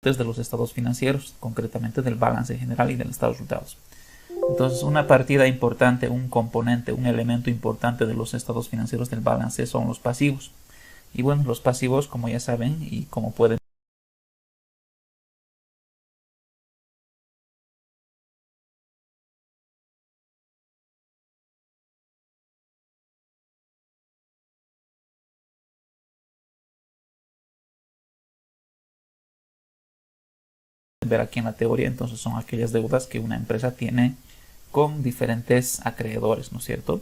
de los estados financieros, concretamente del balance general y del estado de resultados. Entonces, una partida importante, un componente, un elemento importante de los estados financieros del balance son los pasivos. Y bueno, los pasivos, como ya saben y como pueden ver aquí en la teoría, entonces son aquellas deudas que una empresa tiene con diferentes acreedores, ¿no es cierto?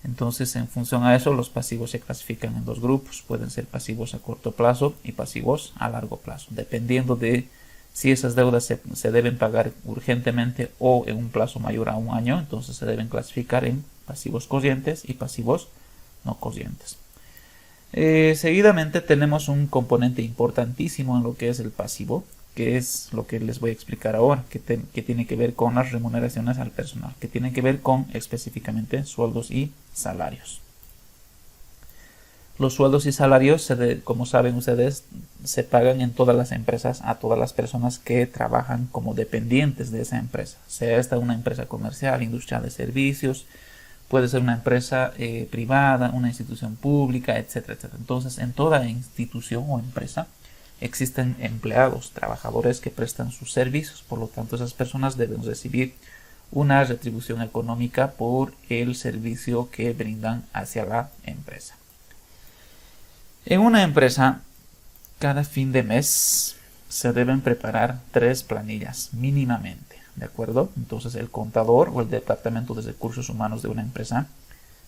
Entonces, en función a eso, los pasivos se clasifican en dos grupos. Pueden ser pasivos a corto plazo y pasivos a largo plazo, dependiendo de si esas deudas se deben pagar urgentemente o en un plazo mayor a un año. Entonces se deben clasificar en pasivos corrientes y pasivos no corrientes. Seguidamente tenemos un componente importantísimo en lo que es el pasivo, que es lo que les voy a explicar ahora, que tiene que ver con las remuneraciones al personal, que tiene que ver con específicamente sueldos y salarios. Los sueldos y salarios, como saben ustedes, se pagan en todas las empresas a todas las personas que trabajan como dependientes de esa empresa, sea esta una empresa comercial, industrial de servicios, puede ser una empresa privada, una institución pública, etcétera, etcétera. Entonces, en toda institución o empresa existen empleados, trabajadores que prestan sus servicios, por lo tanto esas personas deben recibir una retribución económica por el servicio que brindan hacia la empresa. En una empresa, cada fin de mes se deben preparar 3 planillas mínimamente, ¿de acuerdo? Entonces el contador o el departamento de recursos humanos de una empresa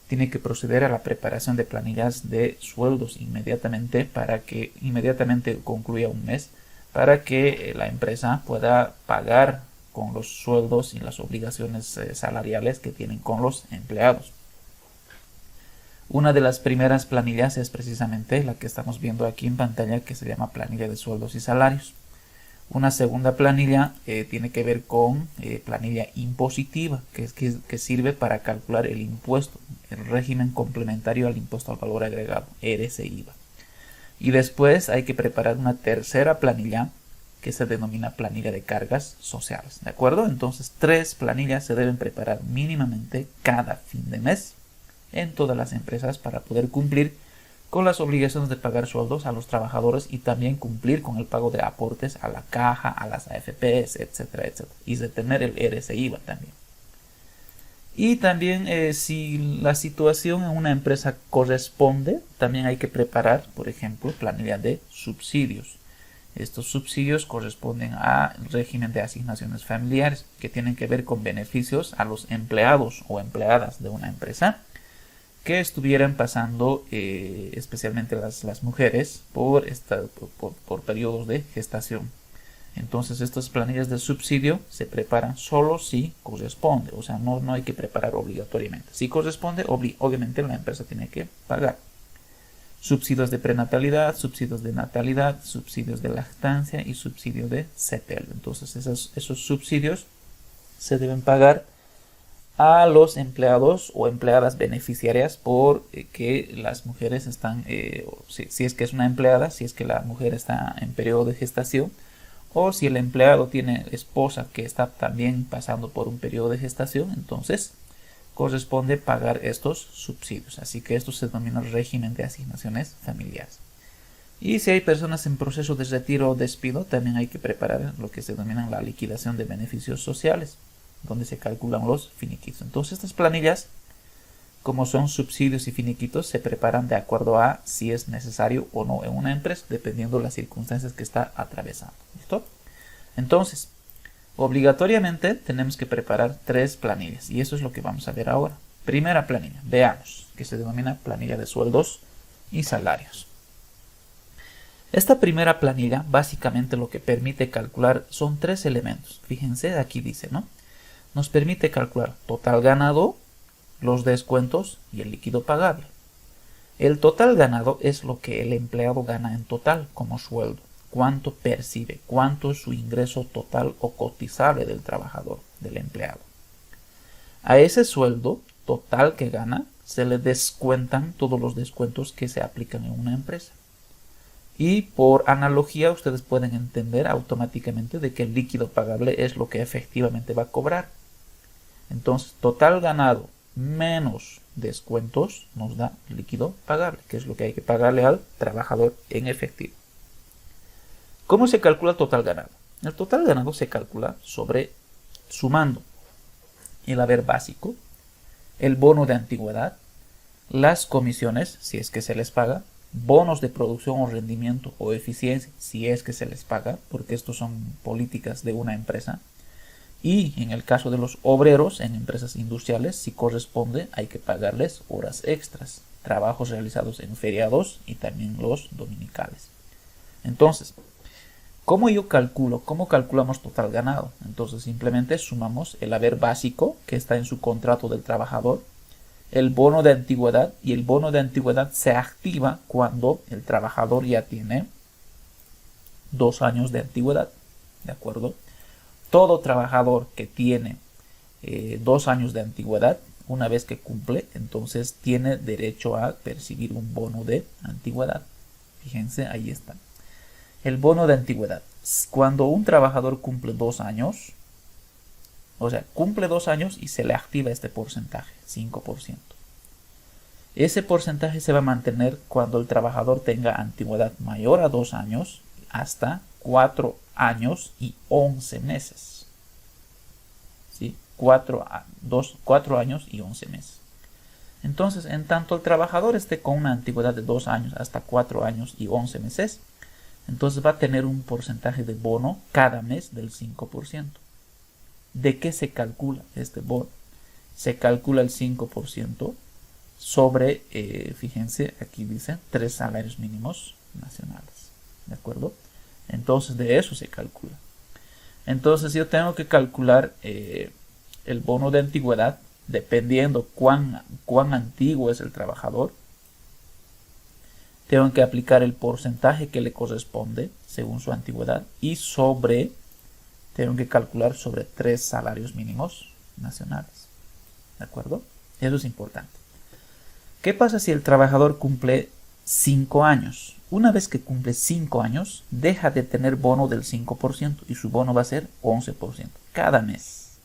tiene que proceder a la preparación de planillas de sueldos inmediatamente para que inmediatamente concluya un mes, para que la empresa pueda pagar con los sueldos y las obligaciones salariales que tienen con los empleados. Una de las primeras planillas es precisamente la que estamos viendo aquí en pantalla, que se llama planilla de sueldos y salarios. Una segunda planilla tiene que ver con planilla impositiva, que sirve para calcular el impuesto, el régimen complementario al impuesto al valor agregado, ERS-IVA. Y después hay que preparar una tercera planilla que se denomina planilla de cargas sociales, ¿de acuerdo? Entonces 3 planillas se deben preparar mínimamente cada fin de mes en todas las empresas para poder cumplir con las obligaciones de pagar sueldos a los trabajadores y también cumplir con el pago de aportes a la caja, a las AFPs, etcétera, etcétera. Y de tener el ERS-IVA también. Y también si la situación en una empresa corresponde, también hay que preparar, por ejemplo, planilla de subsidios. Estos subsidios corresponden al régimen de asignaciones familiares, que tienen que ver con beneficios a los empleados o empleadas de una empresa que estuvieran pasando, especialmente las mujeres, por periodos de gestación. Entonces estas planillas de subsidio se preparan solo si corresponde, o sea, no hay que preparar obligatoriamente. Si corresponde, obviamente la empresa tiene que pagar. Subsidios de prenatalidad, subsidios de natalidad, subsidios de lactancia y subsidio de CETEL. Entonces esos subsidios se deben pagar a los empleados o empleadas beneficiarias por que las mujeres están, si es que es una empleada, si es que la mujer está en periodo de gestación, o si el empleado tiene esposa que está también pasando por un periodo de gestación, entonces corresponde pagar estos subsidios. Así que esto se denomina régimen de asignaciones familiares. Y si hay personas en proceso de retiro o despido, también hay que preparar lo que se denomina la liquidación de beneficios sociales, donde se calculan los finiquitos. Entonces estas planillas, como son subsidios y finiquitos, se preparan de acuerdo a si es necesario o no en una empresa, dependiendo de las circunstancias que está atravesando. ¿Listo? Entonces, obligatoriamente tenemos que preparar 3 planillas y eso es lo que vamos a ver ahora. Primera planilla, veamos, que se denomina planilla de sueldos y salarios. Esta primera planilla básicamente lo que permite calcular son 3 elementos. Fíjense, aquí dice, ¿no? Nos permite calcular total ganado, los descuentos y el líquido pagable. El total ganado es lo que el empleado gana en total como sueldo, cuánto percibe, cuánto es su ingreso total o cotizable del trabajador, del empleado. A ese sueldo total que gana se le descuentan todos los descuentos que se aplican en una empresa. Y por analogía ustedes pueden entender automáticamente de que el líquido pagable es lo que efectivamente va a cobrar. Entonces, total ganado menos descuentos nos da líquido pagable, que es lo que hay que pagarle al trabajador en efectivo. ¿Cómo se calcula el total ganado? El total ganado se calcula sumando el haber básico, el bono de antigüedad, las comisiones, si es que se les paga, bonos de producción o rendimiento o eficiencia, si es que se les paga, porque estos son políticas de una empresa. Y en el caso de los obreros en empresas industriales, si corresponde, hay que pagarles horas extras, trabajos realizados en feriados y también los dominicales. Entonces, ¿cómo calculamos total ganado? Entonces simplemente sumamos el haber básico que está en su contrato del trabajador, el bono de antigüedad, y el bono de antigüedad se activa cuando el trabajador ya tiene 2 años de antigüedad, ¿de acuerdo? Todo trabajador que tiene 2 años de antigüedad, una vez que cumple, entonces tiene derecho a percibir un bono de antigüedad. Fíjense, ahí está. El bono de antigüedad. Cuando un trabajador cumple 2 años, o sea, cumple 2 años y se le activa este porcentaje, 5%. Ese porcentaje se va a mantener cuando el trabajador tenga antigüedad mayor a 2 años hasta 4 años y 11 meses. ¿Sí? 4 años y 11 meses. Entonces, en tanto el trabajador esté con una antigüedad de 2 años hasta 4 años y 11 meses, entonces va a tener un porcentaje de bono cada mes del 5%. ¿De qué se calcula este bono? Se calcula el 5% sobre, fíjense, aquí dice 3 salarios mínimos nacionales. ¿De acuerdo? Entonces de eso se calcula. Entonces yo tengo que calcular el bono de antigüedad dependiendo cuán antiguo es el trabajador. Tengo que aplicar el porcentaje que le corresponde según su antigüedad y tengo que calcular sobre 3 salarios mínimos nacionales. ¿De acuerdo? Eso es importante. ¿Qué pasa si el trabajador cumple 5 años? Una vez que cumple 5 años, deja de tener bono del 5% y su bono va a ser 11% cada mes.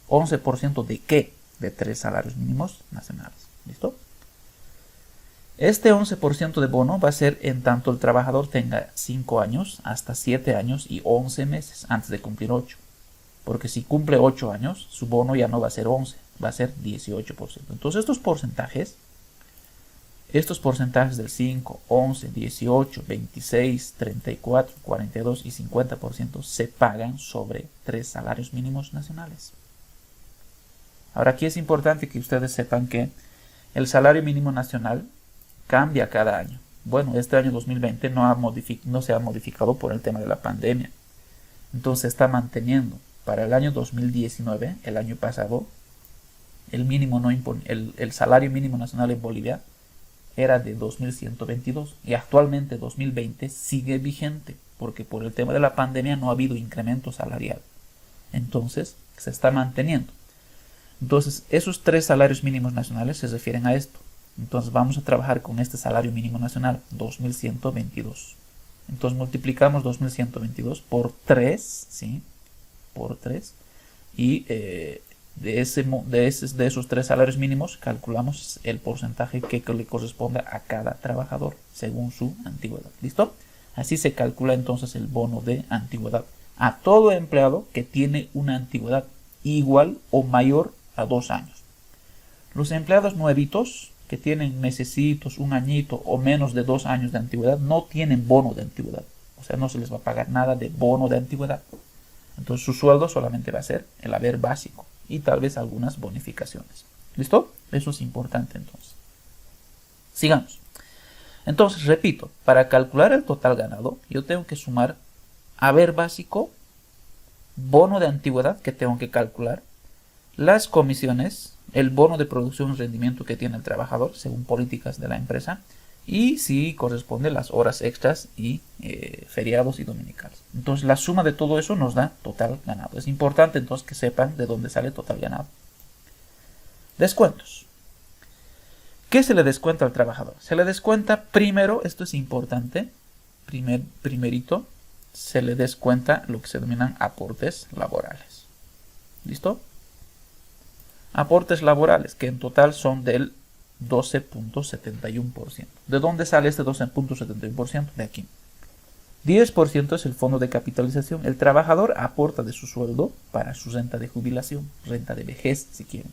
¿11% de qué? De 3 salarios mínimos nacionales. ¿Listo? Este 11% de bono va a ser en tanto el trabajador tenga 5 años hasta 7 años y 11 meses antes de cumplir 8. Porque si cumple 8 años, su bono ya no va a ser 11, va a ser 18%. Entonces estos porcentajes del 5, 11, 18, 26, 34, 42 y 50% se pagan sobre 3 salarios mínimos nacionales. Ahora aquí es importante que ustedes sepan que el salario mínimo nacional cambia cada año. Bueno, este año 2020 no se ha modificado por el tema de la pandemia. Entonces está manteniendo. Para el año 2019, el año pasado, el salario mínimo nacional en Bolivia era de 2.122 y actualmente 2020 sigue vigente porque por el tema de la pandemia no ha habido incremento salarial. Entonces se está manteniendo. Entonces esos 3 salarios mínimos nacionales se refieren a esto. Entonces vamos a trabajar con este salario mínimo nacional, 2.122. Entonces multiplicamos 2.122 por 3, ¿sí? Por 3. Y de esos 3 salarios mínimos calculamos el porcentaje que le corresponde a cada trabajador según su antigüedad. ¿Listo? Así se calcula entonces el bono de antigüedad a todo empleado que tiene una antigüedad igual o mayor a 2 años. Los empleados nuevitos que tienen mesecitos, un añito o menos de 2 años de antigüedad no tienen bono de antigüedad. O sea, no se les va a pagar nada de bono de antigüedad. Entonces su sueldo solamente va a ser el haber básico y tal vez algunas bonificaciones. ¿Listo? Eso es importante entonces. Sigamos. Entonces, repito, para calcular el total ganado, yo tengo que sumar haber básico, bono de antigüedad que tengo que calcular, las comisiones, el bono de producción y rendimiento que tiene el trabajador según políticas de la empresa y si corresponde las horas extras y feriados y dominicales. Entonces la suma de todo eso nos da total ganado. Es importante entonces que sepan de dónde sale total ganado. Descuentos. ¿Qué se le descuenta al trabajador? Se le descuenta primero, esto es importante, primerito se le descuenta lo que se denominan aportes laborales. ¿Listo? Aportes laborales, que en total son del 12.71%. ¿De dónde sale este 12.71%? De aquí. 10% es el fondo de capitalización. El trabajador aporta de su sueldo para su renta de jubilación, renta de vejez, si quieren.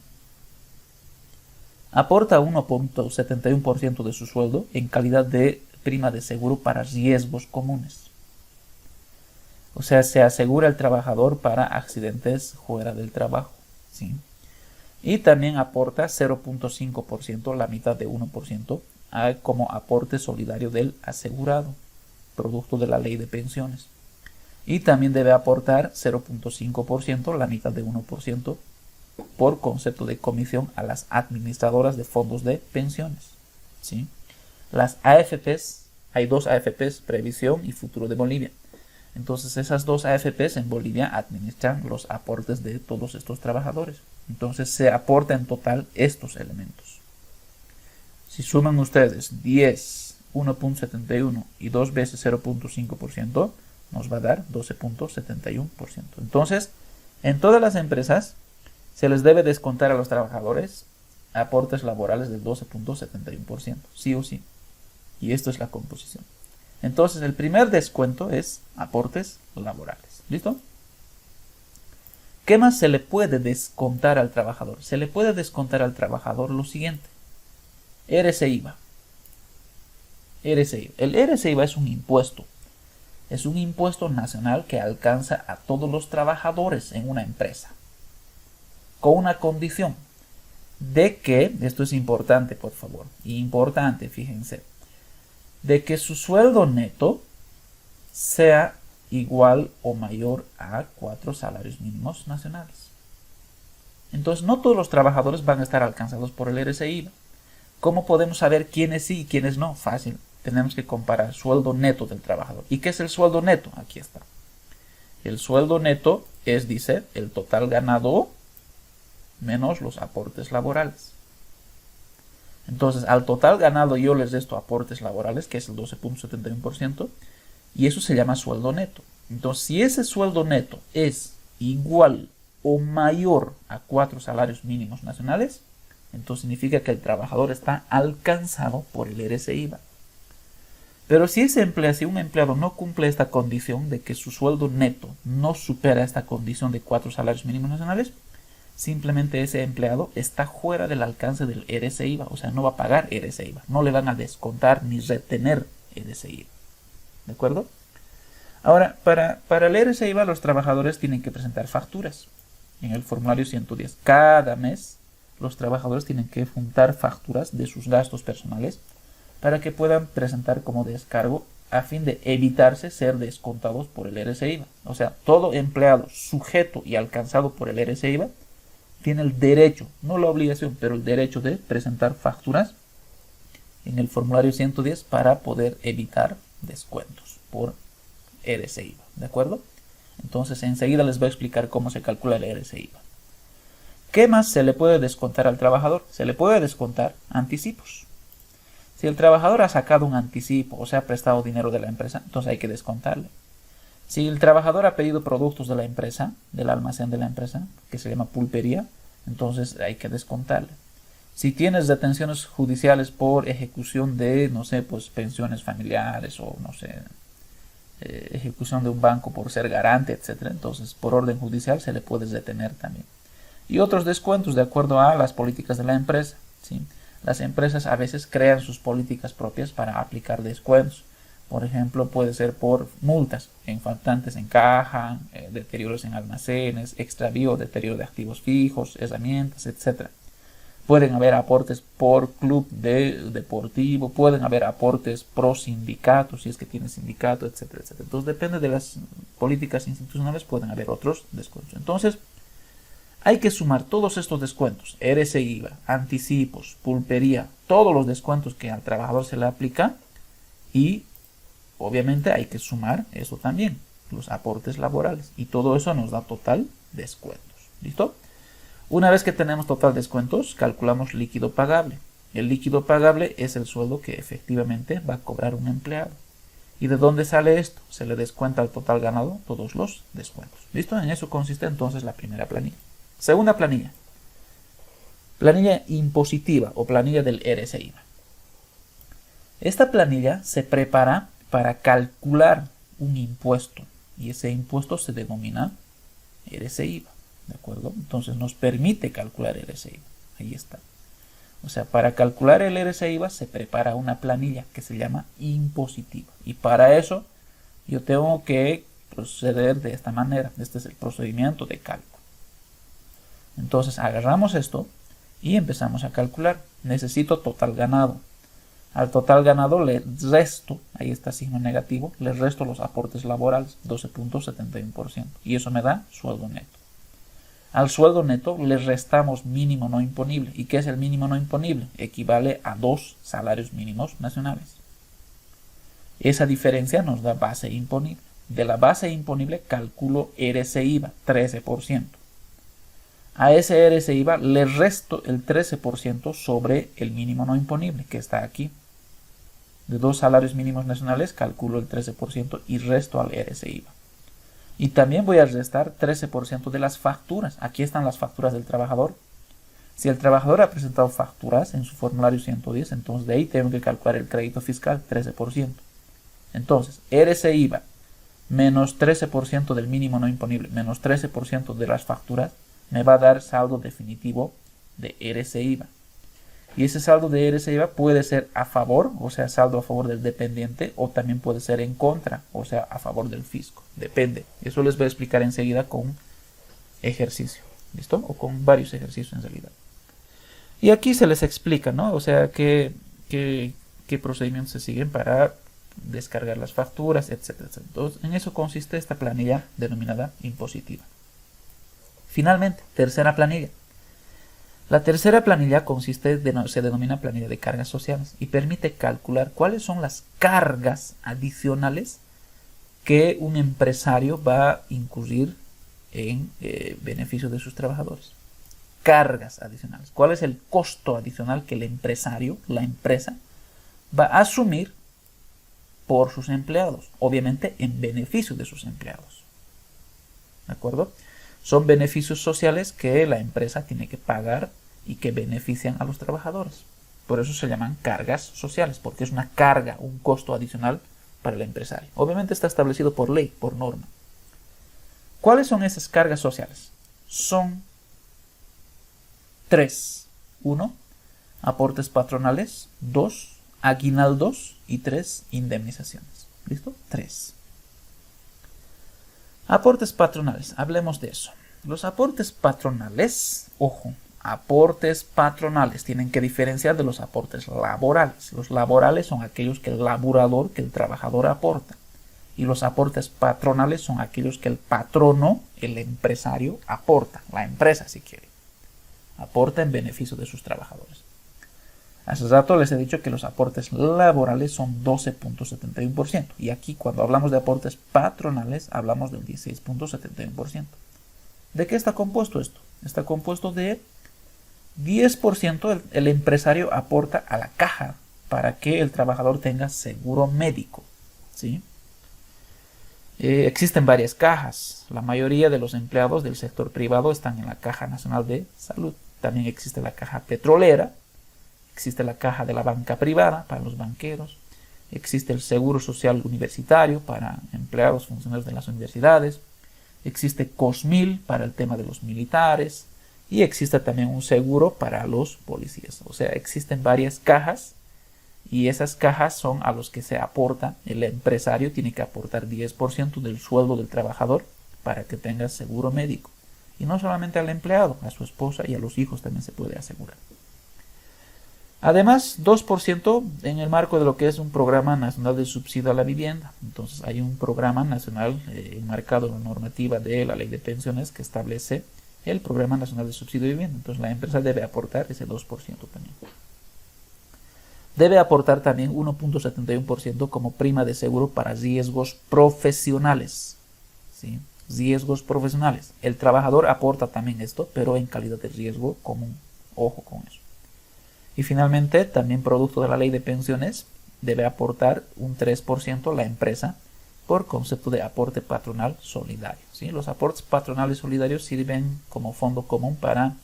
Aporta 1.71% de su sueldo en calidad de prima de seguro para riesgos comunes. O sea, se asegura el trabajador para accidentes fuera del trabajo, ¿sí? Y también aporta 0.5%, la mitad de 1%, como aporte solidario del asegurado, producto de la ley de pensiones. Y también debe aportar 0.5%, la mitad de 1%, por concepto de comisión a las administradoras de fondos de pensiones, ¿sí? Las AFPs, hay dos AFPs, Previsión y Futuro de Bolivia. Entonces esas dos AFPs en Bolivia administran los aportes de todos estos trabajadores. Entonces se aporta en total estos elementos. Si suman ustedes 10, 1.71 y 2 veces 0.5%, nos va a dar 12.71%. Entonces, en todas las empresas se les debe descontar a los trabajadores aportes laborales del 12.71%, sí o sí. Y esto es la composición. Entonces, el primer descuento es aportes laborales. ¿Listo? ¿Qué más se le puede descontar al trabajador? Se le puede descontar al trabajador lo siguiente. ERES-IVA. ERES-IVA. El ERES-IVA es un impuesto. Es un impuesto nacional que alcanza a todos los trabajadores en una empresa. Con una condición de que, esto es importante por favor, importante, fíjense, de que su sueldo neto sea igual o mayor a 4 salarios mínimos nacionales. Entonces no todos los trabajadores van a estar alcanzados por el ERES-IVA. ¿Cómo podemos saber quiénes sí y quiénes no? Fácil, tenemos que comparar sueldo neto del trabajador. ¿Y qué es el sueldo neto? Aquí está. El sueldo neto es, dice, el total ganado menos los aportes laborales. Entonces, al total ganado yo les resto aportes laborales, que es el 12.71%, y eso se llama sueldo neto. Entonces, si ese sueldo neto es igual o mayor a 4 salarios mínimos nacionales, entonces significa que el trabajador está alcanzado por el ERES-IVA. Pero si un empleado no cumple esta condición de que su sueldo neto no supera esta condición de 4 salarios mínimos nacionales, simplemente ese empleado está fuera del alcance del ERES-IVA, o sea, no va a pagar ERES-IVA, no le van a descontar ni retener ERES-IVA. ¿De acuerdo? Ahora, para el ERES-IVA los trabajadores tienen que presentar facturas en el formulario 110. Cada mes los trabajadores tienen que juntar facturas de sus gastos personales para que puedan presentar como descargo a fin de evitarse ser descontados por el ERES-IVA. O sea, todo empleado sujeto y alcanzado por el ERES-IVA tiene el derecho, no la obligación, pero el derecho de presentar facturas en el formulario 110 para poder evitar descuentos por ERES-IVA. ¿De acuerdo? Entonces enseguida les voy a explicar cómo se calcula el ERES-IVA. ¿Qué más se le puede descontar al trabajador? Se le puede descontar anticipos. Si el trabajador ha sacado un anticipo o se ha prestado dinero de la empresa, entonces hay que descontarle. Si el trabajador ha pedido productos de la empresa, del almacén de la empresa, que se llama pulpería, entonces hay que descontarle. Si tienes detenciones judiciales por ejecución de, no sé, pues pensiones familiares o, no sé, ejecución de un banco por ser garante, etc., entonces por orden judicial se le puede detener también. Y otros descuentos de acuerdo a las políticas de la empresa, ¿sí? Las empresas a veces crean sus políticas propias para aplicar descuentos. Por ejemplo, puede ser por multas en faltantes en caja, deterioros en almacenes, extravío, deterioro de activos fijos, herramientas, etc. Pueden haber aportes por club deportivo, pueden haber aportes pro sindicato, si es que tiene sindicato, etcétera, etcétera. Entonces, depende de las políticas institucionales, pueden haber otros descuentos. Entonces, hay que sumar todos estos descuentos, ERES-IVA, anticipos, pulpería, todos los descuentos que al trabajador se le aplica y obviamente hay que sumar eso también, los aportes laborales. Y todo eso nos da total descuentos. ¿Listo? Una vez que tenemos total descuentos, calculamos líquido pagable. El líquido pagable es el sueldo que efectivamente va a cobrar un empleado. ¿Y de dónde sale esto? Se le descuenta al total ganado todos los descuentos. ¿Listo? En eso consiste entonces la primera planilla. Segunda planilla. Planilla impositiva o planilla del RSIVA. Esta planilla se prepara para calcular un impuesto y ese impuesto se denomina RSIVA. ¿De acuerdo? Entonces nos permite calcular el RSIVA. Ahí está. O sea, para calcular el RSIVA se prepara una planilla que se llama impositiva. Y para eso yo tengo que proceder de esta manera. Este es el procedimiento de cálculo. Entonces agarramos esto y empezamos a calcular. Necesito total ganado. Al total ganado le resto, ahí está signo negativo, le resto los aportes laborales, 12.71%. Y eso me da sueldo neto. Al sueldo neto le restamos mínimo no imponible. ¿Y qué es el mínimo no imponible? Equivale a 2 salarios mínimos nacionales. Esa diferencia nos da base imponible. De la base imponible calculo RSIVA, 13%. A ese RSIVA le resto el 13% sobre el mínimo no imponible, que está aquí. De 2 salarios mínimos nacionales calculo el 13% y resto al RSIVA. Y también voy a restar 13% de las facturas. Aquí están las facturas del trabajador. Si el trabajador ha presentado facturas en su formulario 110, entonces de ahí tengo que calcular el crédito fiscal, 13%. Entonces, RSIVA menos 13% del mínimo no imponible, menos 13% de las facturas, me va a dar saldo definitivo de RSIVA. Y ese saldo de RSIVA puede ser a favor, o sea, saldo a favor del dependiente, o también puede ser en contra, o sea, a favor del fisco. Depende. Eso les voy a explicar enseguida con ejercicio. ¿Listo? O con varios ejercicios en realidad. Y aquí se les explica, ¿no? O sea, qué procedimientos se siguen para descargar las facturas, etcétera, etcétera. Entonces, en eso consiste esta planilla denominada impositiva. Finalmente, tercera planilla. La tercera planilla se denomina planilla de cargas sociales y permite calcular cuáles son las cargas adicionales que un empresario va a incurrir en beneficio de sus trabajadores. Cargas adicionales. ¿Cuál es el costo adicional que el empresario, la empresa, va a asumir por sus empleados? Obviamente en beneficio de sus empleados. ¿De acuerdo? Son beneficios sociales que la empresa tiene que pagar y que benefician a los trabajadores. Por eso se llaman cargas sociales, porque es una carga, un costo adicional para el empresario. Obviamente está establecido por ley, por norma. ¿Cuáles son esas cargas sociales? Son 3. 1. Aportes patronales. 2. Aguinaldos. Y 3. Indemnizaciones. ¿Listo? 3. Aportes patronales, hablemos de eso. Los aportes patronales, ojo, aportes patronales tienen que diferenciar de los aportes laborales. Los laborales son aquellos que el laborador, que el trabajador aporta. Y los aportes patronales son aquellos que el patrono, el empresario, aporta. La empresa, si quiere, aporta en beneficio de sus trabajadores. Hace rato les he dicho que los aportes laborales son 12.71%. Y aquí cuando hablamos de aportes patronales hablamos del 16.71%. ¿De qué está compuesto esto? Está compuesto de 10% el empresario aporta a la caja para que el trabajador tenga seguro médico. ¿Sí? Existen varias cajas. La mayoría de los empleados del sector privado están en la Caja Nacional de Salud. También existe la caja petrolera. Existe la caja de la banca privada para los banqueros. Existe el seguro social universitario para empleados, funcionarios de las universidades. Existe COSMIL para el tema de los militares. Y existe también un seguro para los policías. O sea, existen varias cajas. Y esas cajas son a los que se aporta. El empresario tiene que aportar 10% del sueldo del trabajador para que tenga seguro médico. Y no solamente al empleado, a su esposa y a los hijos también se puede asegurar. Además, 2% en el marco de lo que es un programa nacional de subsidio a la vivienda. Entonces hay un programa nacional enmarcado en la normativa de la ley de pensiones que establece el programa nacional de subsidio de vivienda. Entonces la empresa debe aportar ese 2% también. Debe aportar también 1.71% como prima de seguro para riesgos profesionales. ¿Sí? Riesgos profesionales. El trabajador aporta también esto, pero en calidad de riesgo común. Ojo con eso. Y finalmente, también producto de la ley de pensiones, debe aportar un 3% la empresa por concepto de aporte patronal solidario, ¿sí? Los aportes patronales solidarios sirven como fondo común para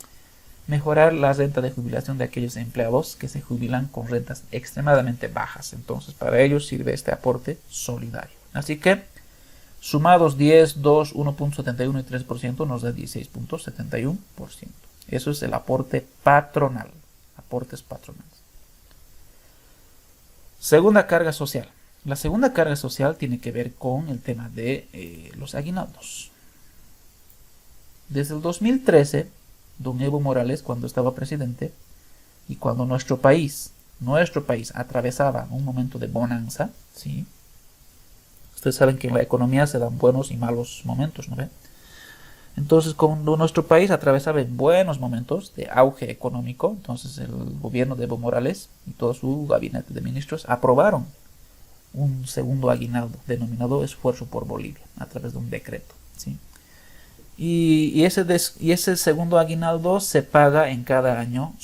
mejorar la renta de jubilación de aquellos empleados que se jubilan con rentas extremadamente bajas. Entonces, para ellos sirve este aporte solidario. Así que, sumados 10, 2, 1.71 y 3% nos da 16.71%. Eso es el aporte patronal, aportes patronales. Segunda carga social. La segunda carga social tiene que ver con el tema de los aguinaldos. Desde el 2013, don Evo Morales, cuando estaba presidente, y cuando nuestro país atravesaba un momento de bonanza, ¿sí? Ustedes saben que en la economía se dan buenos y malos momentos, ¿no ven? Entonces, cuando nuestro país atravesaba buenos momentos de auge económico, entonces el gobierno de Evo Morales y todo su gabinete de ministros aprobaron un segundo aguinaldo denominado Esfuerzo por Bolivia a través de un decreto, ¿sí? Y ese segundo aguinaldo se paga en cada año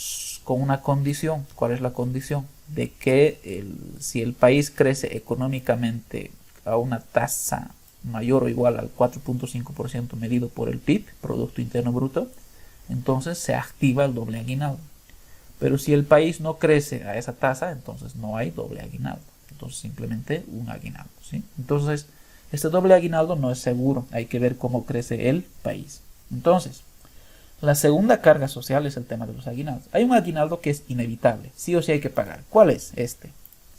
con una condición. ¿Cuál es la condición? De que si el país crece económicamente a una tasa mayor o igual al 4.5% medido por el PIB, Producto Interno Bruto, entonces se activa el doble aguinaldo. Pero si el país no crece a esa tasa, entonces no hay doble aguinaldo. Entonces simplemente un aguinaldo, ¿sí? Entonces este doble aguinaldo no es seguro, hay que ver cómo crece el país. Entonces, la segunda carga social es el tema de los aguinaldos. Hay un aguinaldo que es inevitable, sí o sí hay que pagar. ¿Cuál es este?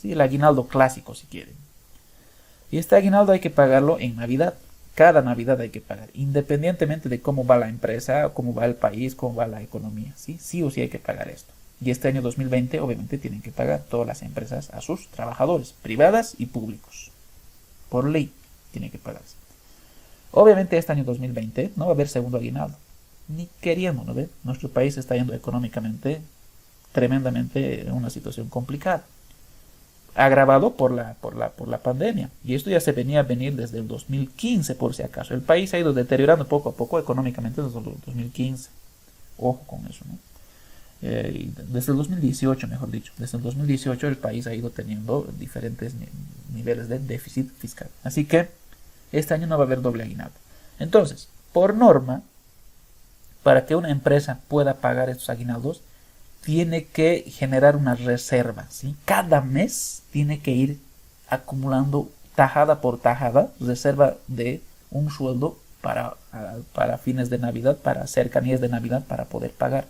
Sí, el aguinaldo clásico, si quieren. Y este aguinaldo hay que pagarlo en Navidad. Cada Navidad hay que pagar, independientemente de cómo va la empresa, cómo va el país, cómo va la economía. Sí, sí o sí hay que pagar esto. Y este año 2020 obviamente tienen que pagar todas las empresas a sus trabajadores, privadas y públicos. Por ley tienen que pagarse. Obviamente este año 2020 no va a haber segundo aguinaldo. Ni queriendo, ¿no ve? Nuestro país está yendo económicamente tremendamente en una situación complicada. Agravado por la pandemia. Y esto ya se venía a venir desde el 2015 por si acaso. El país ha ido deteriorando poco a poco económicamente desde el 2015. Ojo con eso, ¿no? Desde el 2018, mejor dicho, desde el 2018 el país ha ido teniendo diferentes niveles de déficit fiscal. Así que este año no va a haber doble aguinaldo. Entonces, por norma, para que una empresa pueda pagar estos aguinaldos, tiene que generar una reserva, ¿sí? Cada mes tiene que ir acumulando tajada por tajada, reserva de un sueldo para fines de Navidad, para cercanías de Navidad, para poder pagar.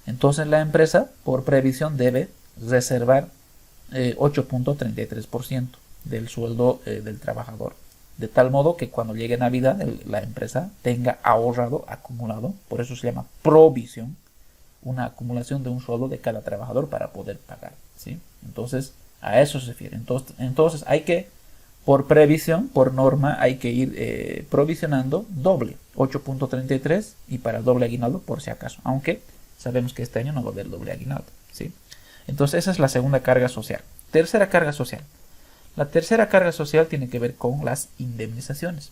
Entonces la empresa, por previsión, debe reservar 8.33% del sueldo del trabajador. De tal modo que cuando llegue Navidad, la empresa tenga ahorrado, acumulado, por eso se llama provisión, una acumulación de un sueldo de cada trabajador para poder pagar, ¿sí? Entonces, a eso se refiere. Entonces hay que, por previsión, por norma, hay que ir provisionando doble, 8.33 y para el doble aguinaldo por si acaso, aunque sabemos que este año no va a haber doble aguinaldo, ¿sí? Entonces esa es la segunda carga social. Tercera carga social. La tercera carga social tiene que ver con las indemnizaciones.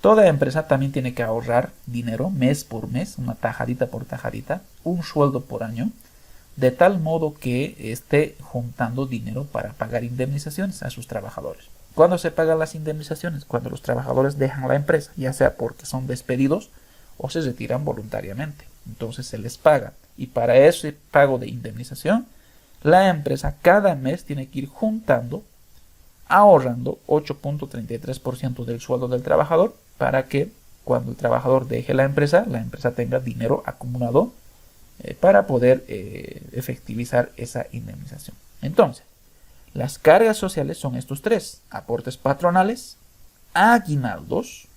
Toda empresa también tiene que ahorrar dinero mes por mes, una tajadita por tajadita, un sueldo por año, de tal modo que esté juntando dinero para pagar indemnizaciones a sus trabajadores. ¿Cuándo se pagan las indemnizaciones? Cuando los trabajadores dejan la empresa, ya sea porque son despedidos o se retiran voluntariamente. Entonces se les paga. Y para ese pago de indemnización, la empresa cada mes tiene que ir juntando, ahorrando 8.33% del sueldo del trabajador para que cuando el trabajador deje la empresa tenga dinero acumulado para poder efectivizar esa indemnización. Entonces, las cargas sociales son estos tres: aportes patronales, aguinaldos,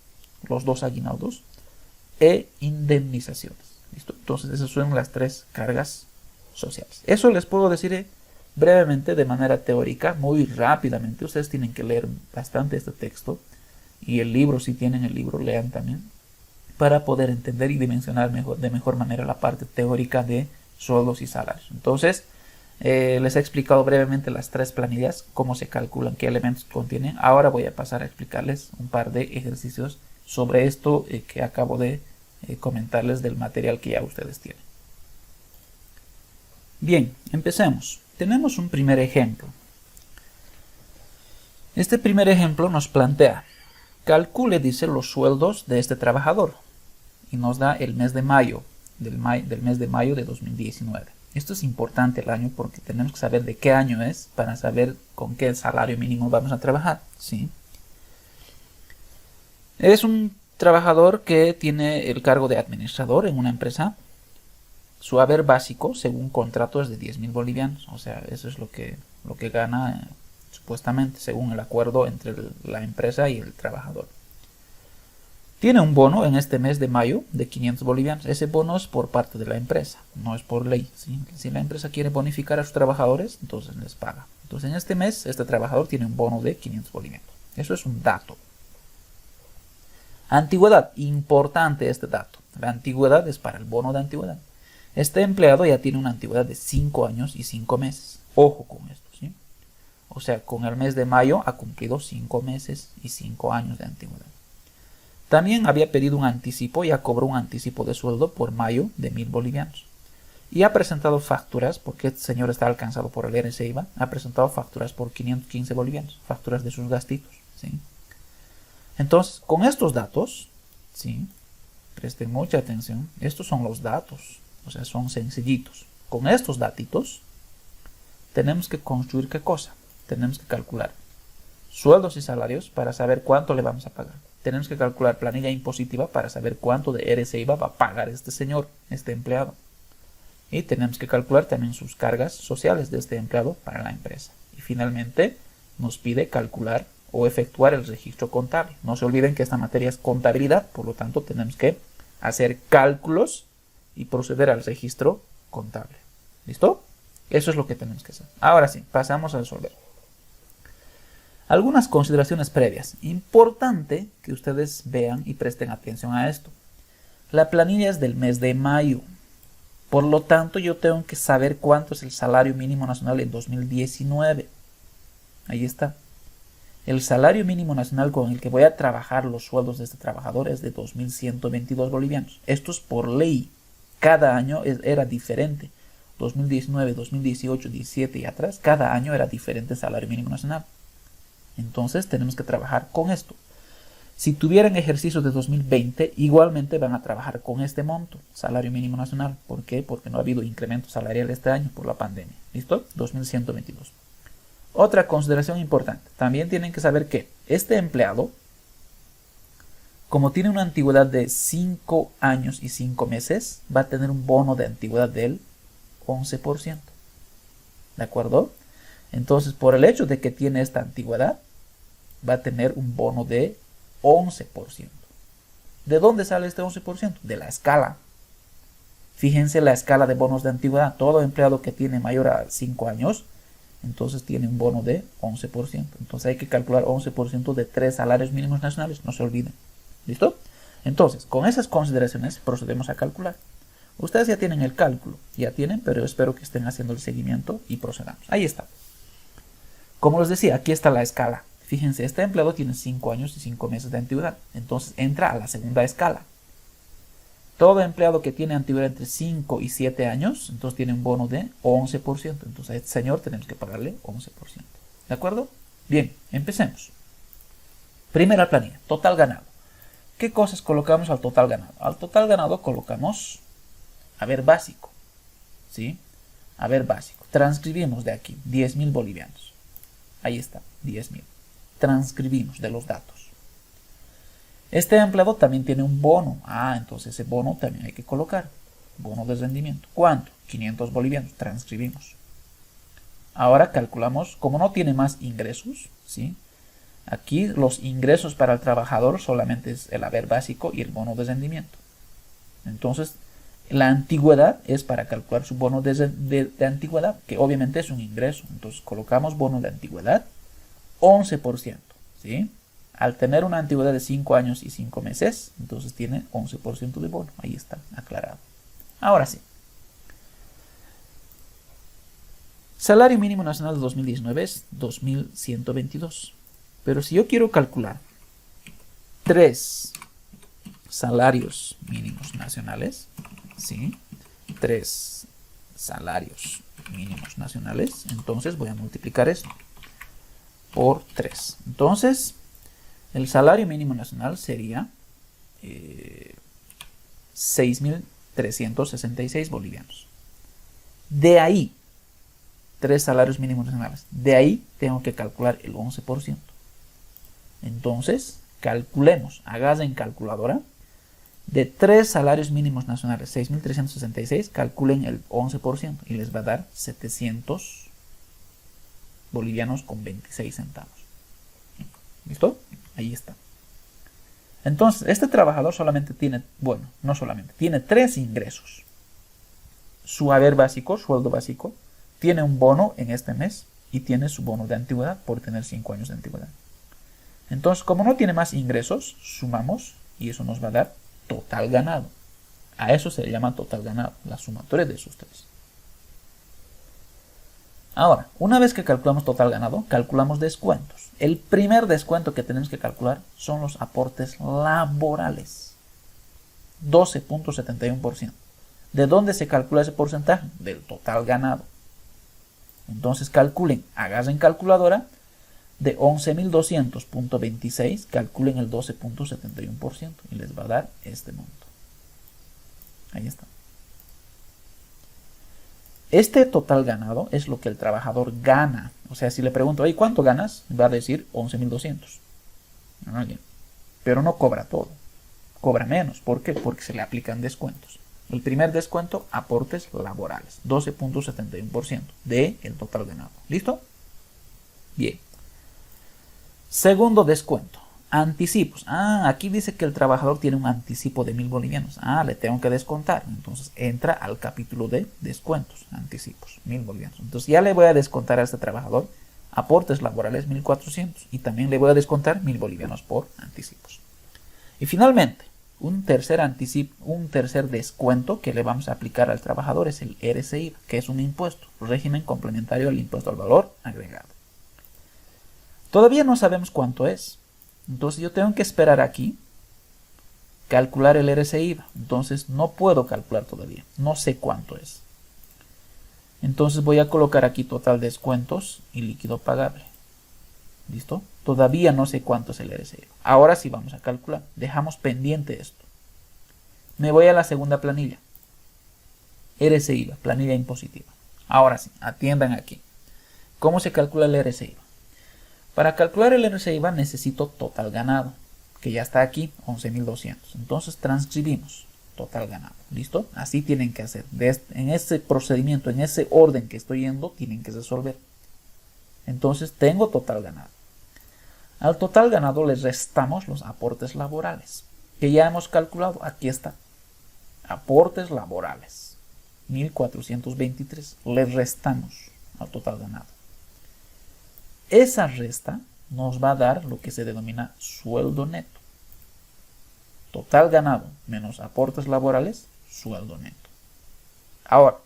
los dos aguinaldos, e indemnizaciones. ¿Listo? Entonces, esas son las tres cargas sociales. Eso les puedo decir brevemente, de manera teórica, muy rápidamente. Ustedes tienen que leer bastante este texto y el libro, si tienen el libro, lean también, para poder entender y dimensionar de mejor manera la parte teórica de sueldos y salarios. Entonces, les he explicado brevemente las tres planillas, cómo se calculan, qué elementos contienen. Ahora voy a pasar a explicarles un par de ejercicios sobre esto que acabo de comentarles del material que ya ustedes tienen. Bien, empecemos. Tenemos un primer ejemplo. Este primer ejemplo nos plantea, calcule, dice, los sueldos de este trabajador y nos da el mes de mayo, del mes de mayo de 2019. Esto es importante el año porque tenemos que saber de qué año es para saber con qué salario mínimo vamos a trabajar, ¿sí? Es un trabajador que tiene el cargo de administrador en una empresa. Su haber básico, según contrato, es de 10.000 bolivianos. O sea, eso es lo que gana supuestamente, según el acuerdo entre la empresa y el trabajador. Tiene un bono en este mes de mayo de 500 bolivianos. Ese bono es por parte de la empresa, no es por ley, ¿sí? Si la empresa quiere bonificar a sus trabajadores, entonces les paga. Entonces en este mes, este trabajador tiene un bono de 500 bolivianos. Eso es un dato. Antigüedad, importante este dato. La antigüedad es para el bono de antigüedad. Este empleado ya tiene una antigüedad de 5 años y 5 meses. Ojo con esto, ¿sí? O sea, con el mes de mayo ha cumplido 5 meses y 5 años de antigüedad. También había pedido un anticipo, ya cobró un anticipo de sueldo por mayo de 1.000 bolivianos. Y ha presentado facturas, porque este señor está alcanzado por el RCIVA, ha presentado facturas por 515 bolivianos, facturas de sus gastitos, ¿sí? Entonces, con estos datos, ¿sí? Presten mucha atención, estos son los datos, o sea, son sencillitos. Con estos datitos, tenemos que construir ¿qué cosa? Tenemos que calcular sueldos y salarios para saber cuánto le vamos a pagar. Tenemos que calcular planilla impositiva para saber cuánto de RCIVA va a pagar este señor, este empleado. Y tenemos que calcular también sus cargas sociales de este empleado para la empresa. Y finalmente nos pide calcular o efectuar el registro contable. No se olviden que esta materia es contabilidad, por lo tanto tenemos que hacer cálculos y proceder al registro contable. ¿Listo? Eso es lo que tenemos que hacer. Ahora sí, pasamos a resolver. Algunas consideraciones previas. Importante que ustedes vean y presten atención a esto. La planilla es del mes de mayo. Por lo tanto, yo tengo que saber cuánto es el salario mínimo nacional en 2019. Ahí está. El salario mínimo nacional con el que voy a trabajar los sueldos de este trabajador es de 2.122 bolivianos. Esto es por ley. Cada año era diferente. 2019, 2018, 17 y atrás, cada año era diferente el salario mínimo nacional. Entonces tenemos que trabajar con esto. Si tuvieran ejercicios de 2020, igualmente van a trabajar con este monto, salario mínimo nacional. ¿Por qué? Porque no ha habido incremento salarial este año por la pandemia. ¿Listo? 2.122. Otra consideración importante. También tienen que saber que este empleado, como tiene una antigüedad de 5 años y 5 meses, va a tener un bono de antigüedad del 11%. ¿De acuerdo? Entonces, por el hecho de que tiene esta antigüedad, va a tener un bono de 11%. ¿De dónde sale este 11%? De la escala. Fíjense la escala de bonos de antigüedad. Todo empleado que tiene mayor a 5 años, entonces tiene un bono de 11%. Entonces hay que calcular 11% de 3 salarios mínimos nacionales. No se olviden. ¿Listo? Entonces, con esas consideraciones procedemos a calcular. Ustedes ya tienen el cálculo. Ya tienen, pero espero que estén haciendo el seguimiento y procedamos. Ahí está. Como les decía, aquí está la escala. Fíjense, este empleado tiene 5 años y 5 meses de antigüedad. Entonces entra a la segunda escala. Todo empleado que tiene antigüedad entre 5 y 7 años, entonces tiene un bono de 11%. Entonces a este señor tenemos que pagarle 11%. ¿De acuerdo? Bien, empecemos. Primera planilla, total ganado. ¿Qué cosas colocamos al total ganado? Al total ganado colocamos haber básico. ¿Sí? Haber básico. Transcribimos de aquí 10.000 bolivianos. Ahí está, 10.000. Transcribimos de los datos. Este empleado también tiene un bono. Entonces ese bono también hay que colocar. Bono de rendimiento. ¿Cuánto? 500 bolivianos. Transcribimos. Ahora calculamos, como no tiene más ingresos, ¿sí? Aquí los ingresos para el trabajador solamente es el haber básico y el bono de rendimiento. Entonces, la antigüedad es para calcular su bono de antigüedad, que obviamente es un ingreso. Entonces colocamos bono de antigüedad 11%, ¿sí? Al tener una antigüedad de 5 años y 5 meses, entonces tiene 11% de bono. Ahí está, aclarado. Ahora sí. Salario mínimo nacional de 2019 es 2.122. Pero si yo quiero calcular 3 salarios mínimos nacionales, ¿sí? 3 salarios mínimos nacionales, entonces voy a multiplicar esto. por 3. Entonces, el salario mínimo nacional sería 6.366 bolivianos. De ahí, 3 salarios mínimos nacionales. De ahí tengo que calcular el 11%. Entonces, calculemos, hagas en calculadora. De 3 salarios mínimos nacionales, 6.366, calculen el 11% y les va a dar 700 bolivianos con 26 centavos. ¿Listo? Ahí está. Entonces, este trabajador solamente tiene, bueno, no solamente, tiene 3 ingresos. Su haber básico, sueldo básico, tiene un bono en este mes y tiene su bono de antigüedad por tener 5 años de antigüedad. Entonces, como no tiene más ingresos, sumamos y eso nos va a dar total ganado. A eso se le llama total ganado, la sumatoria de esos 3. Ahora, una vez que calculamos total ganado, calculamos descuentos. El primer descuento que tenemos que calcular son los aportes laborales. 12.71%. ¿De dónde se calcula ese porcentaje? Del total ganado. Entonces calculen, agarren calculadora, de 11.200.26, calculen el 12.71% y les va a dar este monto. Ahí está. Este total ganado es lo que el trabajador gana. O sea, si le pregunto, ¿y cuánto ganas? Va a decir 11.200. Pero no cobra todo. Cobra menos. ¿Por qué? Porque se le aplican descuentos. El primer descuento, aportes laborales. 12.71% del total ganado. ¿Listo? Bien. Segundo descuento. Anticipos. Aquí dice que el trabajador tiene un anticipo de 1.000 bolivianos. Le tengo que descontar. Entonces entra al capítulo de descuentos. Anticipos. 1.000 bolivianos. Entonces ya le voy a descontar a este trabajador aportes laborales 1.400. Y también le voy a descontar 1.000 bolivianos por anticipos. Y finalmente, un tercer descuento que le vamos a aplicar al trabajador es el RCI, que es un impuesto. Régimen complementario al impuesto al valor agregado. Todavía no sabemos cuánto es. Entonces yo tengo que esperar aquí, calcular el RCI. Entonces no puedo calcular todavía. No sé cuánto es. Entonces voy a colocar aquí total descuentos y líquido pagable. ¿Listo? Todavía no sé cuánto es el RCI. Ahora sí vamos a calcular. Dejamos pendiente esto. Me voy a la segunda planilla. RCI, planilla impositiva. Ahora sí, atiendan aquí. ¿Cómo se calcula el RCI? Para calcular el RCI necesito total ganado, que ya está aquí, 11.200. Entonces transcribimos total ganado. ¿Listo? Así tienen que hacer. En ese procedimiento, en ese orden que estoy yendo, tienen que resolver. Entonces tengo total ganado. Al total ganado le restamos los aportes laborales, que ya hemos calculado. Aquí está. Aportes laborales. 1.423. Le restamos al total ganado. Esa resta nos va a dar lo que se denomina sueldo neto. Total ganado menos aportes laborales, sueldo neto. Ahora,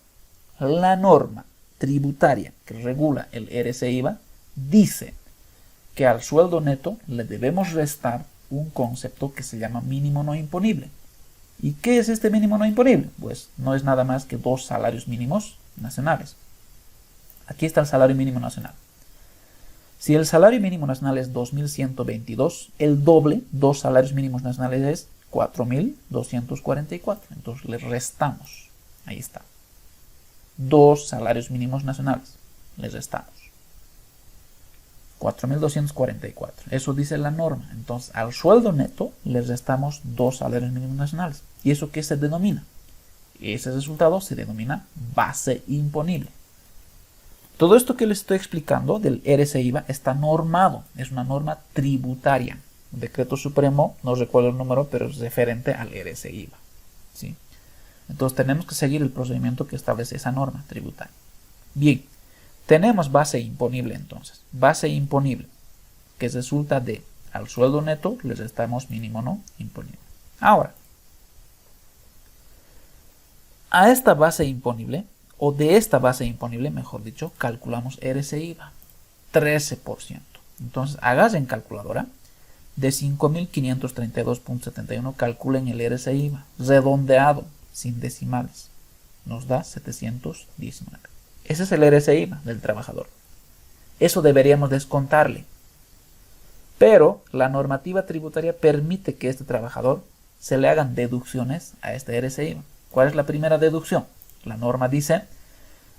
la norma tributaria que regula el RCI-VA dice que al sueldo neto le debemos restar un concepto que se llama mínimo no imponible. ¿Y qué es este mínimo no imponible? Pues no es nada más que 2 salarios mínimos nacionales. Aquí está el salario mínimo nacional. Si el salario mínimo nacional es 2.122, el doble, 2 salarios mínimos nacionales es 4.244. Entonces le restamos. Ahí está. 2 salarios mínimos nacionales. Le restamos. 4.244. Eso dice la norma. Entonces al sueldo neto le restamos 2 salarios mínimos nacionales. ¿Y eso qué se denomina? Ese resultado se denomina base imponible. Todo esto que les estoy explicando del RCI-VA está normado, es una norma tributaria. El decreto supremo, no recuerdo el número, pero es referente al RCI-VA. ¿Sí? Entonces tenemos que seguir el procedimiento que establece esa norma tributaria. Bien, tenemos base imponible entonces. Base imponible, que resulta de al sueldo neto le restamos mínimo no imponible. Ahora, a esta base imponible, o de esta base imponible, mejor dicho, calculamos RCI-VA, 13%. Entonces, hagan en calculadora, de 5.532.71 calculen el RCI-VA, redondeado, sin decimales, nos da 719. Ese es el RCI-VA del trabajador. Eso deberíamos descontarle, Pero la normativa tributaria permite que este trabajador se le hagan deducciones a este RCI. ¿Cuál es la primera deducción? La norma dice,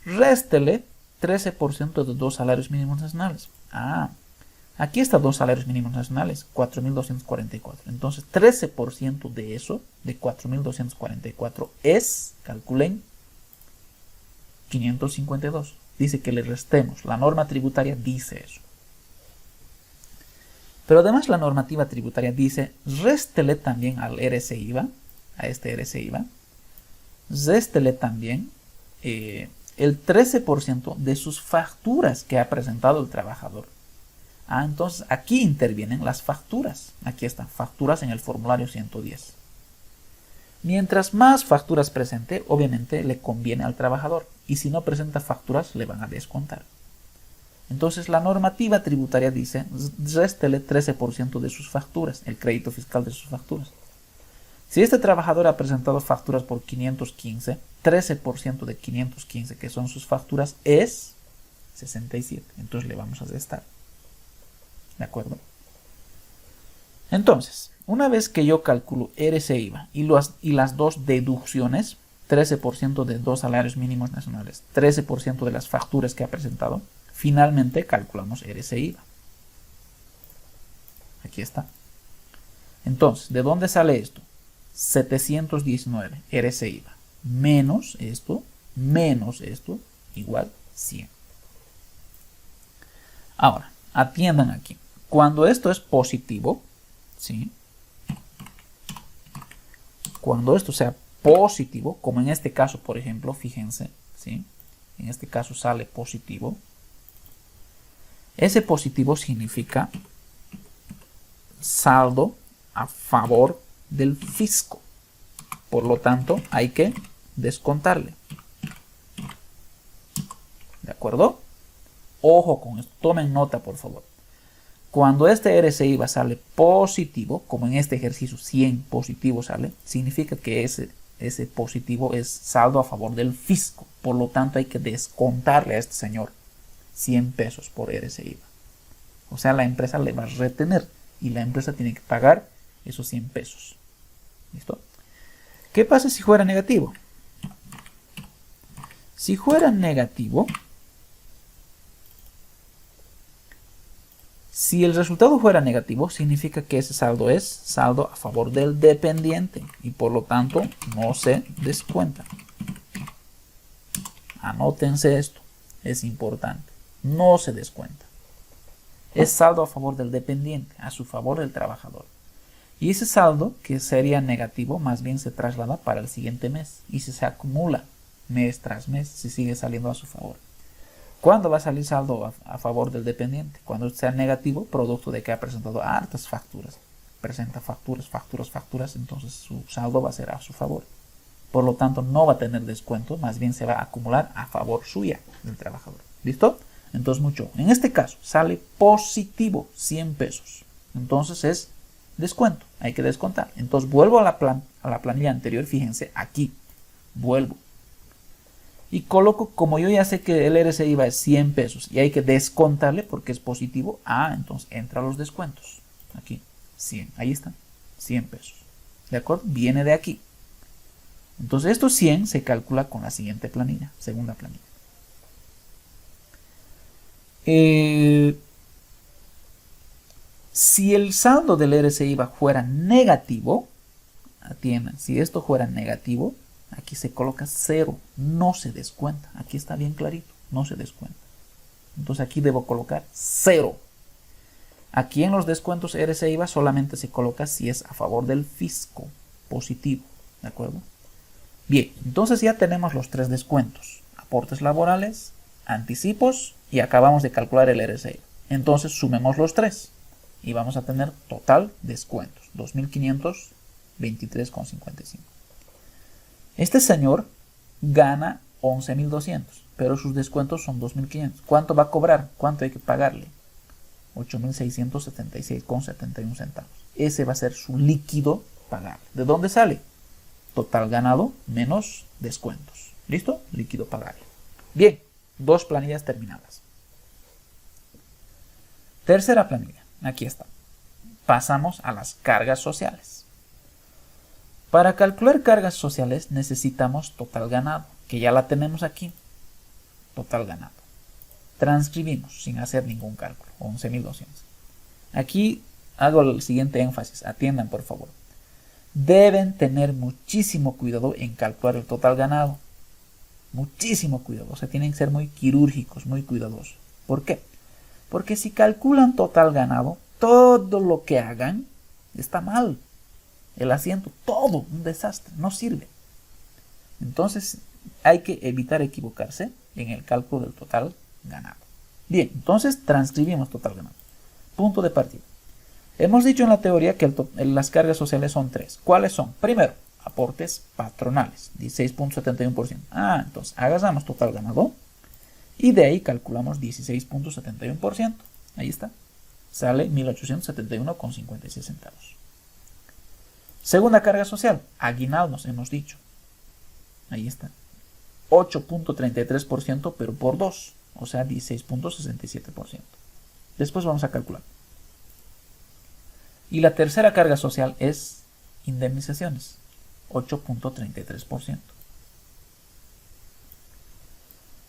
réstele 13% de 2 salarios mínimos nacionales. Aquí está 2 salarios mínimos nacionales, 4.244. Entonces, 13% de eso, de 4.244, es, calculen, 552. Dice que le restemos. La norma tributaria dice eso. Pero además la normativa tributaria dice, réstele también al RCIVA, a este RCIVA, réstele también el 13% de sus facturas que ha presentado el trabajador. Entonces aquí intervienen las facturas. Aquí están, facturas en el formulario 110. Mientras más facturas presente, obviamente le conviene al trabajador. Y si no presenta facturas, le van a descontar. Entonces la normativa tributaria dice, réstele 13% de sus facturas, el crédito fiscal de sus facturas. Si este trabajador ha presentado facturas por 515, 13% de 515, que son sus facturas, es 67. Entonces le vamos a restar. ¿De acuerdo? Entonces, una vez que yo calculo RCIVA y las dos deducciones, 13% de 2 salarios mínimos nacionales, 13% de las facturas que ha presentado, finalmente calculamos RCIVA. Aquí está. Entonces, ¿de dónde sale esto? 719 RCIVA menos esto, igual 100. Ahora, atiendan aquí. Cuando esto es positivo, ¿sí? Cuando esto sea positivo, como en este caso, por ejemplo, fíjense, ¿sí? En este caso sale positivo. Ese positivo significa saldo a favor del fisco. Por lo tanto, hay que descontarle. ¿De acuerdo? Ojo con esto. Tomen nota, por favor. Cuando este RCIVA sale positivo, como en este ejercicio 100 positivo sale, significa que ese positivo es saldo a favor del fisco. Por lo tanto, hay que descontarle a este señor 100 pesos por RCIVA. O sea, la empresa le va a retener y la empresa tiene que pagar esos 100 pesos. ¿Listo? ¿Qué pasa si fuera negativo? Si fuera negativo, si el resultado fuera negativo, significa que ese saldo es saldo a favor del dependiente y por lo tanto no se descuenta. Anótense esto, es importante. No se descuenta. Es saldo a favor del dependiente, a su favor del trabajador. Y ese saldo, que sería negativo, más bien se traslada para el siguiente mes. Y si se acumula mes tras mes, se sigue saliendo a su favor. ¿Cuándo va a salir saldo a favor del dependiente? Cuando sea negativo, producto de que ha presentado hartas facturas. Presenta facturas, entonces su saldo va a ser a su favor. Por lo tanto, no va a tener descuento, más bien se va a acumular a favor suya del trabajador. ¿Listo? Entonces, en este caso, sale positivo 100 pesos. Entonces es descuento, hay que descontar. Entonces vuelvo a la planilla anterior, fíjense, aquí, vuelvo. Y coloco, como yo ya sé que el RCIVA es 100 pesos y hay que descontarle porque es positivo, entonces entra los descuentos. Aquí, 100, ahí están, 100 pesos. ¿De acuerdo? Viene de aquí. Entonces estos 100 se calcula con la siguiente planilla, segunda planilla. Si el saldo del RCIVA fuera negativo, atiendan, si esto fuera negativo, aquí se coloca 0, no se descuenta. Aquí está bien clarito, no se descuenta. Entonces aquí debo colocar 0. Aquí en los descuentos RCIVA solamente se coloca si es a favor del fisco, positivo, ¿de acuerdo? Bien, entonces ya tenemos los 3 descuentos, aportes laborales, anticipos y acabamos de calcular el RCIVA. Entonces sumemos los 3 y vamos a tener total descuentos, 2.523,55. Este señor gana 11.200, pero sus descuentos son 2.500. ¿Cuánto va a cobrar? ¿Cuánto hay que pagarle? 8.676,71 centavos. Ese va a ser su líquido pagable. ¿De dónde sale? Total ganado menos descuentos. ¿Listo? Líquido pagable. Bien, 2 planillas terminadas. Tercera planilla. Aquí está. pasamos a las cargas sociales. Para calcular cargas sociales necesitamos total ganado, que ya la tenemos aquí. Total ganado. Transcribimos sin hacer ningún cálculo, 11.200. Aquí hago el siguiente énfasis, atiendan por favor. Deben tener muchísimo cuidado en calcular el total ganado. Muchísimo cuidado, o sea, tienen que ser muy quirúrgicos, muy cuidadosos. ¿Por qué? Porque si calculan total ganado, todo lo que hagan está mal. El asiento, todo, un desastre, no sirve. Entonces hay que evitar equivocarse en el cálculo del total ganado. Bien, entonces transcribimos total ganado. Punto de partida. Hemos dicho en la teoría que las cargas sociales son tres. ¿Cuáles son? Primero, aportes patronales, 16.71%. Entonces agarramos total ganado y de ahí calculamos 16.71%. Ahí está. Sale 1.871,56 centavos. Segunda carga social, aguinaldos, hemos dicho. Ahí está. 8.33%, pero por 2, o sea, 16.67%. Después vamos a calcular. Y la tercera carga social es indemnizaciones, 8.33%.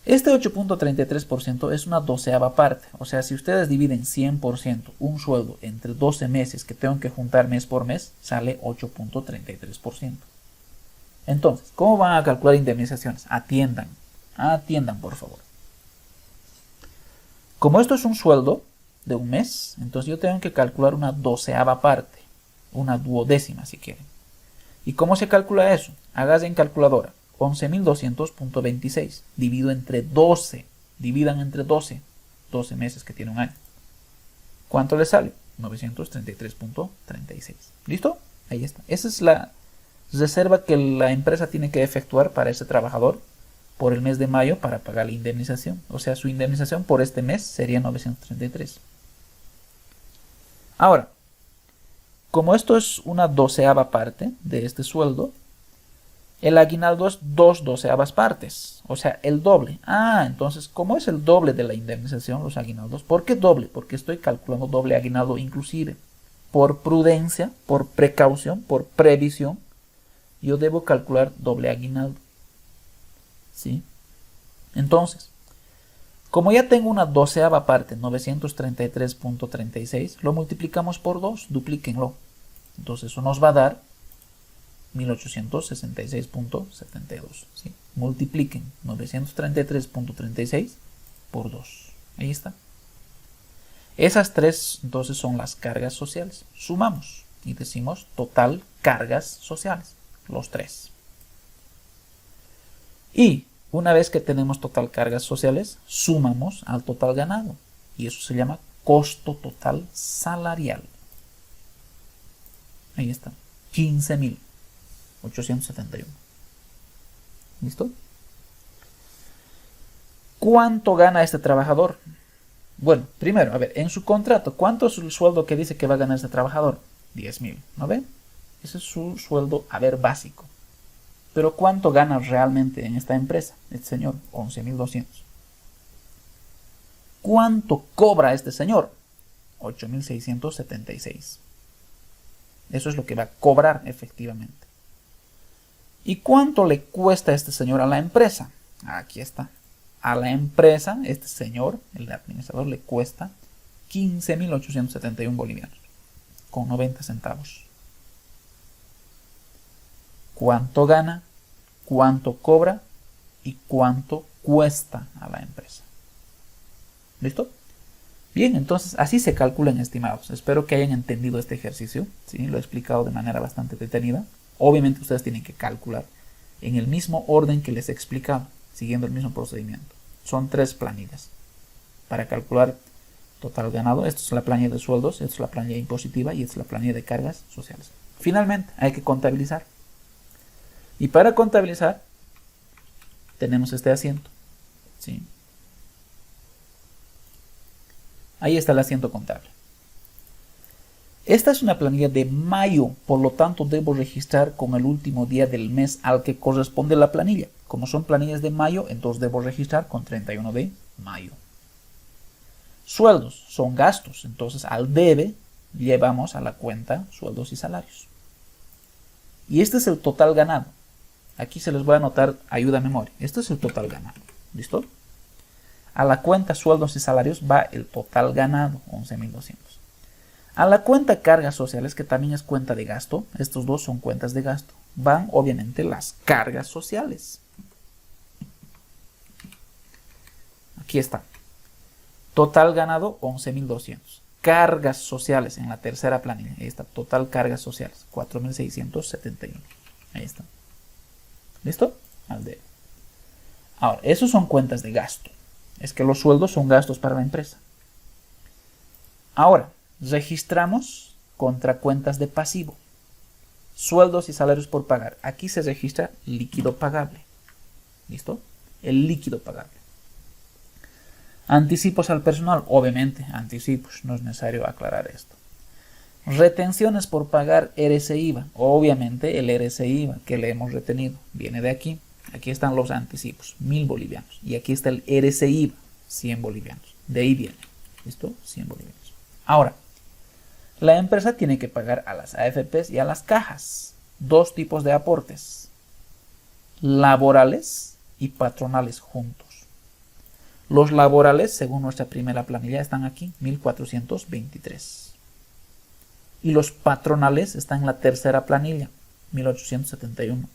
Este 8.33% es una doceava parte, o sea, si ustedes dividen 100% un sueldo entre 12 meses que tengo que juntar mes por mes, sale 8.33%. Entonces, ¿cómo van a calcular indemnizaciones? Atiendan por favor. Como esto es un sueldo de un mes, entonces yo tengo que calcular una doceava parte, una duodécima si quieren. ¿Y cómo se calcula eso? Hágase en calculadora. 11.200.26 dividido entre 12. Dividan entre 12 meses que tiene un año. ¿Cuánto le sale? 933.36. ¿Listo? Ahí está. Esa es la reserva que la empresa tiene que efectuar para ese trabajador por el mes de mayo para pagar la indemnización. O sea, su indemnización por este mes sería 933. Ahora, como esto es una doceava parte de este sueldo, el aguinaldo es 2 doceavas partes, o sea, el doble. Entonces, como es el doble de la indemnización, los aguinaldos, ¿por qué doble? Porque estoy calculando doble aguinaldo inclusive. Por prudencia, por precaución, por previsión, yo debo calcular doble aguinaldo. ¿Sí? Entonces, como ya tengo una doceava parte, 933.36, lo multiplicamos por 2, duplíquenlo. Entonces, eso nos va a dar 1866.72. ¿Sí? Multipliquen 933.36 por 2. Ahí está. Esas tres entonces son las cargas sociales. Sumamos y decimos total cargas sociales. Los tres. Y una vez que tenemos total cargas sociales, sumamos al total ganado. Y eso se llama costo total salarial. Ahí está. 15.871. ¿Listo? ¿Cuánto gana este trabajador? Bueno, primero, a ver, en su contrato, ¿cuánto es el sueldo que dice que va a ganar este trabajador? 10.000, ¿no ven? Ese es su sueldo, a ver, básico. Pero ¿cuánto gana realmente en esta empresa? Este señor, 11.200. ¿Cuánto cobra este señor? 8.676. Eso es lo que va a cobrar efectivamente. ¿Y cuánto le cuesta este señor a la empresa? Aquí está. A la empresa, este señor, el administrador, le cuesta 15.871 bolivianos con 90 centavos. ¿Cuánto gana? ¿Cuánto cobra? ¿Y cuánto cuesta a la empresa? ¿Listo? Bien, entonces así se calculan estimados. Espero que hayan entendido este ejercicio. ¿Sí? Lo he explicado de manera bastante detenida. Obviamente ustedes tienen que calcular en el mismo orden que les he explicado, siguiendo el mismo procedimiento. Son 3 planillas para calcular total ganado. Esto es la planilla de sueldos, esto es la planilla impositiva y esta es la planilla de cargas sociales. Finalmente, hay que contabilizar. Y para contabilizar, tenemos este asiento. ¿Sí? Ahí está el asiento contable. Esta es una planilla de mayo, por lo tanto debo registrar con el último día del mes al que corresponde la planilla. Como son planillas de mayo, entonces debo registrar con 31 de mayo. Sueldos son gastos, entonces al debe llevamos a la cuenta sueldos y salarios. Y este es el total ganado. Aquí se les voy a anotar ayuda a memoria. Este es el total ganado. ¿Listo? A la cuenta sueldos y salarios va el total ganado, 11.200. A la cuenta cargas sociales, que también es cuenta de gasto, estos dos son cuentas de gasto, van obviamente las cargas sociales. Aquí está. Total ganado, 11.200. Cargas sociales en la tercera planilla. Ahí está. Total cargas sociales, 4.671. Ahí está. ¿Listo? Al debe. Ahora, esos son cuentas de gasto. Es que los sueldos son gastos para la empresa. Ahora, registramos contra cuentas de pasivo. Sueldos y salarios por pagar. Aquí se registra líquido pagable. ¿Listo? El líquido pagable. Anticipos al personal. Obviamente, anticipos. No es necesario aclarar esto. Retenciones por pagar RC/IVA. Obviamente, el RC/IVA que le hemos retenido viene de aquí. Aquí están los anticipos, 1.000 bolivianos. Y aquí está el RC/IVA, 100 bolivianos. De ahí viene. ¿Listo? 100 bolivianos. Ahora, la empresa tiene que pagar a las AFPs y a las cajas. Dos tipos de aportes. Laborales y patronales juntos. Los laborales, según nuestra primera planilla, están aquí, 1.423. Y los patronales están en la tercera planilla, 1.871.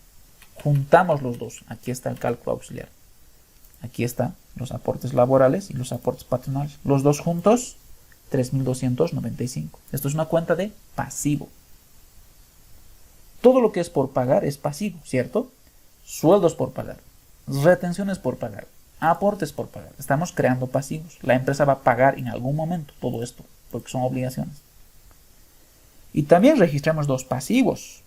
Juntamos los dos. Aquí está el cálculo auxiliar. Aquí están los aportes laborales y los aportes patronales. Los dos juntos, 3.295. Esto es una cuenta de pasivo. Todo lo que es por pagar es pasivo, ¿cierto? Sueldos por pagar, retenciones por pagar, aportes por pagar. Estamos creando pasivos. La empresa va a pagar en algún momento todo esto, porque son obligaciones. Y también registramos dos pasivos.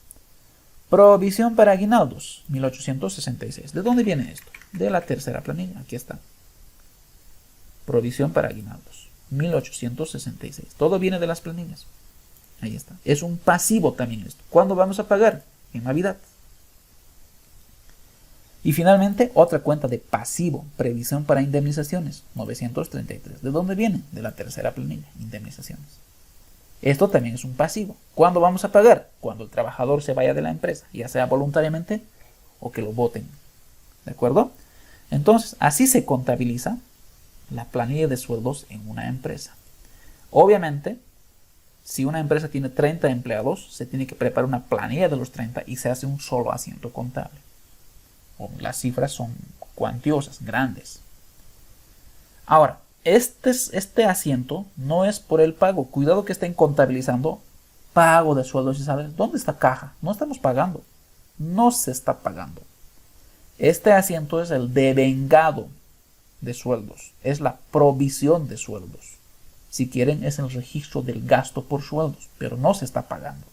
Provisión para aguinaldos, 1.866. ¿De dónde viene esto? De la tercera planilla. Aquí está. Provisión para aguinaldos, 1.866. Todo viene de las planillas. Ahí está. Es un pasivo también esto. ¿Cuándo vamos a pagar? En Navidad. Y finalmente, otra cuenta de pasivo. Previsión para indemnizaciones, 933. ¿De dónde viene? De la tercera planilla. Indemnizaciones. Esto también es un pasivo. ¿Cuándo vamos a pagar? Cuando el trabajador se vaya de la empresa, ya sea voluntariamente o que lo voten. ¿De acuerdo? Entonces, así se contabiliza la planilla de sueldos en una empresa. Obviamente, si una empresa tiene 30 empleados, se tiene que preparar una planilla de los 30 y se hace un solo asiento contable. Las cifras son cuantiosas, grandes. Ahora, este asiento no es por el pago. Cuidado que estén contabilizando pago de sueldos y salarios. ¿Dónde está caja? No estamos pagando. No se está pagando. Este asiento es el devengado de sueldos. Es la provisión de sueldos. Si quieren, es el registro del gasto por sueldos. Pero no se está pagando.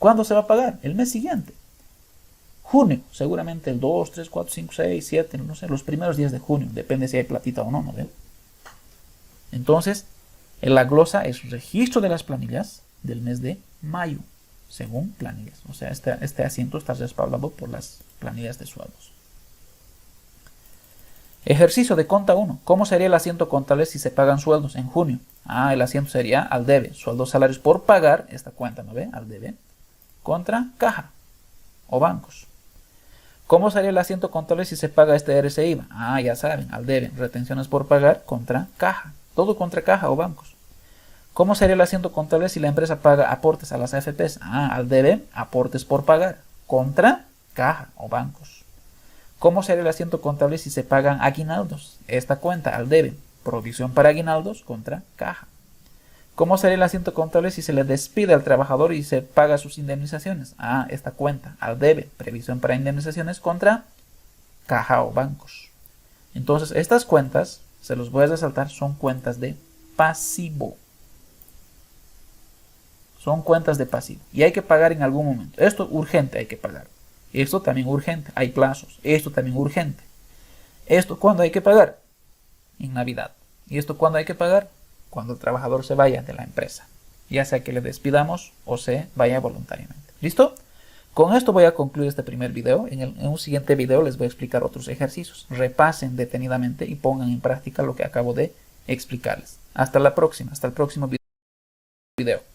¿Cuándo se va a pagar? El mes siguiente. Junio. Seguramente el 2, 3, 4, 5, 6, 7, no sé, los primeros días de junio. Depende si hay platita o no, ¿no ven? Entonces, en la glosa es registro de las planillas del mes de mayo, según planillas. O sea, este asiento está respaldado por las planillas de sueldos. Ejercicio de conta 1. ¿Cómo sería el asiento contable si se pagan sueldos en junio? El asiento sería al debe. Sueldos, salarios por pagar, esta cuenta, ¿no ve? Al debe. Contra caja o bancos. ¿Cómo sería el asiento contable si se paga este RC/IVA? Ya saben, al debe. Retenciones por pagar contra caja. Todo contra caja o bancos. ¿Cómo sería el asiento contable si la empresa paga aportes a las AFPs? Al debe, aportes por pagar, contra caja o bancos. ¿Cómo sería el asiento contable si se pagan aguinaldos? Esta cuenta, al debe, provisión para aguinaldos, contra caja. ¿Cómo sería el asiento contable si se le despide al trabajador y se paga sus indemnizaciones? Esta cuenta, al debe, previsión para indemnizaciones, contra caja o bancos. Entonces, estas cuentas, se los voy a resaltar, son cuentas de pasivo. Son cuentas de pasivo. Y hay que pagar en algún momento. Esto urgente hay que pagar. Esto también urgente. Hay plazos. Esto también urgente. ¿Esto cuándo hay que pagar? En Navidad. ¿Y esto cuándo hay que pagar? Cuando el trabajador se vaya de la empresa. Ya sea que le despidamos o se vaya voluntariamente. ¿Listo? Con esto voy a concluir este primer video. En un siguiente video les voy a explicar otros ejercicios. Repasen detenidamente y pongan en práctica lo que acabo de explicarles. Hasta la próxima, hasta el próximo video.